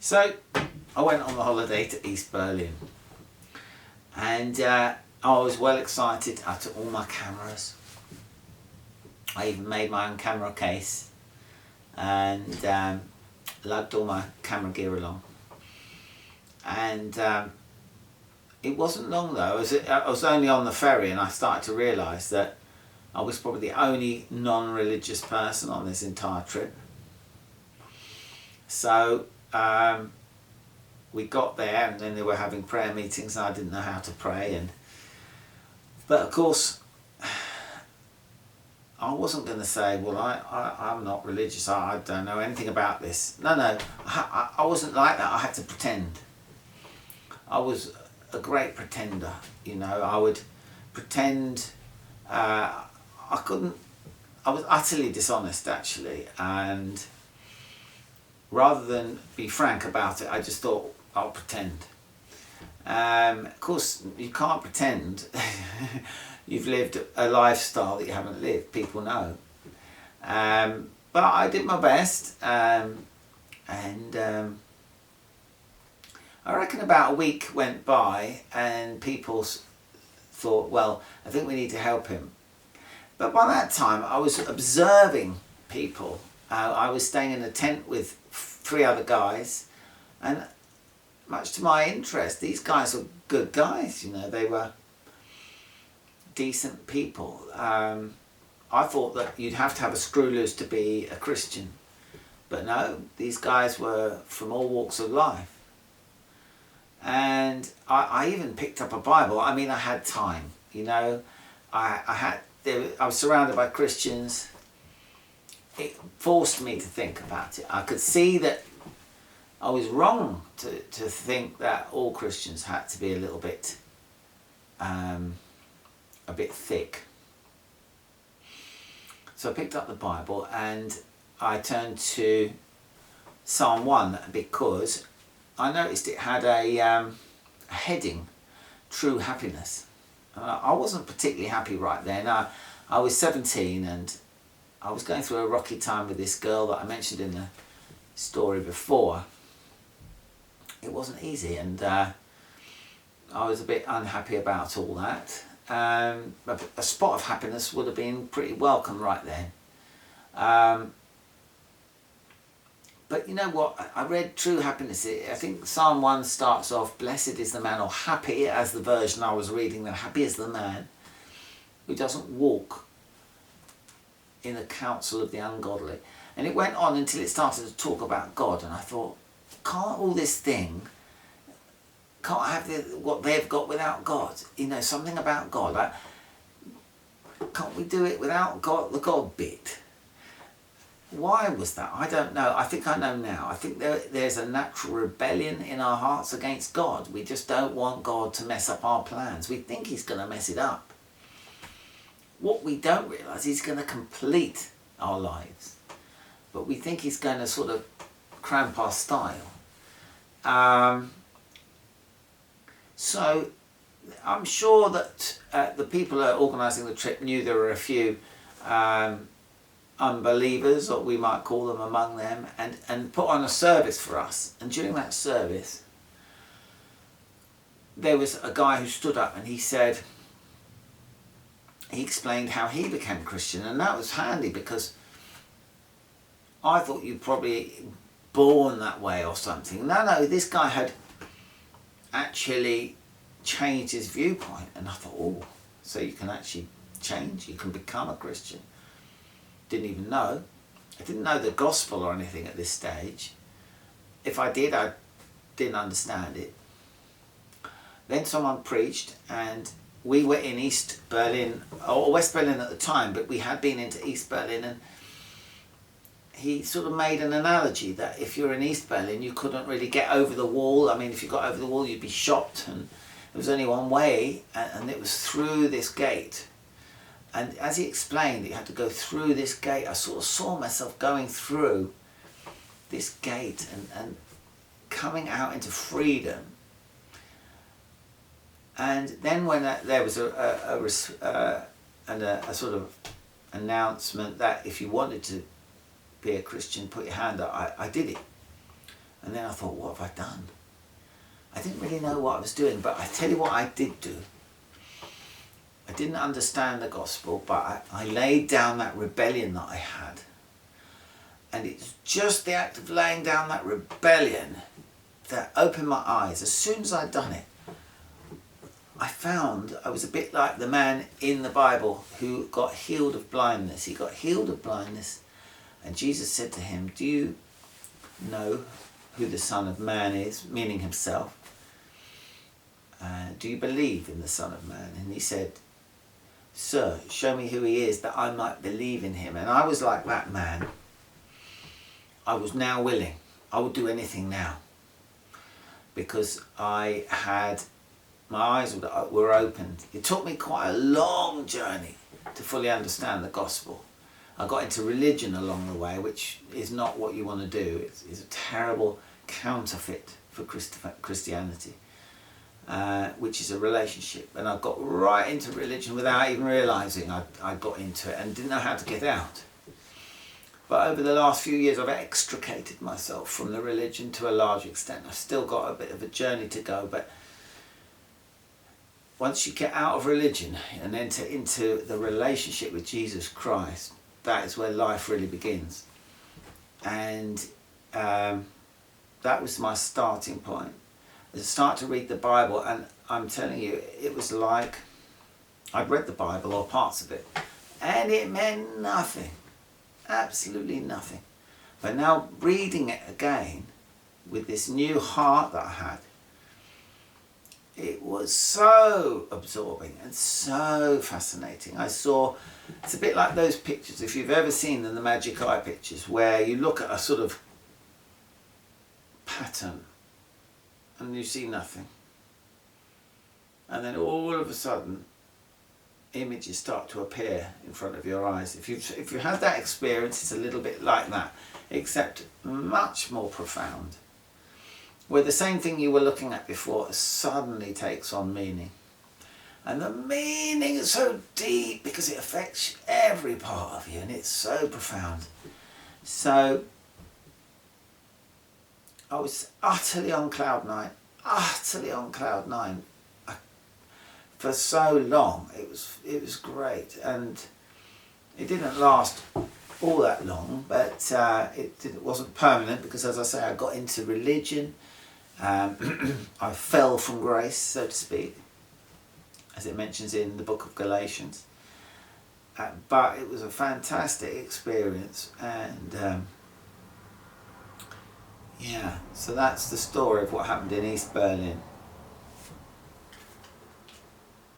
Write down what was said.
So I went on the holiday to East Berlin, and I was well excited. I took all my cameras. I even made my own camera case and lugged all my camera gear along. And it wasn't long though. I was only on the ferry, and I started to realise that I was probably the only non-religious person on this entire trip. So we got there, and then they were having prayer meetings, and I didn't know how to pray. But of course, I wasn't going to say, well, I'm not religious, I don't know anything about this. No, I wasn't like that. I had to pretend. I was a great pretender, you know. I would pretend. I was utterly dishonest, actually, and rather than be frank about it, I just thought, I'll pretend. Of course, you can't pretend. You've lived a lifestyle that you haven't lived, people know. But I did my best, and I reckon about a week went by, and people thought, well, I think we need to help him. But by that time, I was observing people. I was staying in a tent with 3 other guys, and much to my interest, these guys were good guys, you know. They were decent people. I thought that you'd have to have a screw loose to be a Christian, but no, these guys were from all walks of life. And I even picked up a Bible. I mean, I had time, you know. I was surrounded by Christians. It forced me to think about it. I could see that I was wrong to think that all Christians had to be a little bit thick. So I picked up the Bible and I turned to Psalm 1 because I noticed it had a heading, True Happiness. I wasn't particularly happy right then. I was 17 and I was going through a rocky time with this girl that I mentioned in the story before. It wasn't easy, and I was a bit unhappy about all that. A spot of happiness would have been pretty welcome right then. But you know what? I read True Happiness. I think Psalm 1 starts off, blessed is the man, or happy, as the version I was reading, that happy is the man who doesn't walk in the counsel of the ungodly. And it went on until it started to talk about God, and I thought, can't I have what they've got without God? You know, something about God. Can't we do it without God, the God bit? Why was that? I don't know. I think I know now. I think there's a natural rebellion in our hearts against God. We just don't want God to mess up our plans. We think he's going to mess it up. What we don't realise, he's going to complete our lives. But we think he's going to sort of cramp our style. So I'm sure that the people who are organising the trip knew there were a few unbelievers, or we might call them, among them, and put on a service for us. And during that service, there was a guy who stood up and he explained how he became Christian, and that was handy because I thought you'd probably born that way or something. No, this guy had actually changed his viewpoint, and I thought, oh, so you can actually change, you can become a Christian. Didn't even know. I didn't know the gospel or anything at this stage. If I did, I didn't understand it. Then someone preached, and we were in East Berlin, or West Berlin at the time, but we had been into East Berlin, and he sort of made an analogy that if you're in East Berlin, you couldn't really get over the wall. I mean, if you got over the wall, you'd be shot, and there was only one way, and it was through this gate. And as he explained, you had to go through this gate. I sort of saw myself going through this gate and coming out into freedom. And then when there was a sort of announcement that if you wanted to be a Christian, put your hand up, I did it. And then I thought, what have I done? I didn't really know what I was doing, but I tell you what I did do. I didn't understand the gospel, but I laid down that rebellion that I had. And it's just the act of laying down that rebellion that opened my eyes. As soon as I'd done it, I found I was a bit like the man in the Bible who got healed of blindness. He got healed of blindness, and Jesus said to him, do you know who the Son of Man is, meaning himself? Do you believe in the Son of Man? And he said, sir, show me who he is that I might believe in him. And I was like that man. I was now willing. I would do anything now. Because I had, my eyes were opened. It took me quite a long journey to fully understand the gospel. I got into religion along the way, which is not what you want to do. It's a terrible counterfeit for Christianity, which is a relationship. And I got right into religion without even realising I got into it and didn't know how to get out. But over the last few years, I've extricated myself from the religion to a large extent. I've still got a bit of a journey to go, but once you get out of religion and enter into the relationship with Jesus Christ, that is where life really begins. And that was my starting point. I started to read the Bible, and I'm telling you, it was like I'd read the Bible or parts of it, and it meant nothing. Absolutely nothing. But now reading it again with this new heart that I had, it was so absorbing and so fascinating. It's a bit like those pictures, if you've ever seen them, the magic eye pictures, where you look at a sort of pattern and you see nothing. And then all of a sudden, images start to appear in front of your eyes. If you had that experience, it's a little bit like that, except much more profound, where the same thing you were looking at before suddenly takes on meaning. And the meaning is so deep because it affects every part of you, and it's so profound. So I was utterly on cloud nine, for so long. It was great, and it didn't last all that long, but it wasn't permanent, because, as I say, I got into religion. I fell from grace, so to speak, as it mentions in the book of Galatians. But it was a fantastic experience, and yeah, so that's the story of what happened in East Berlin.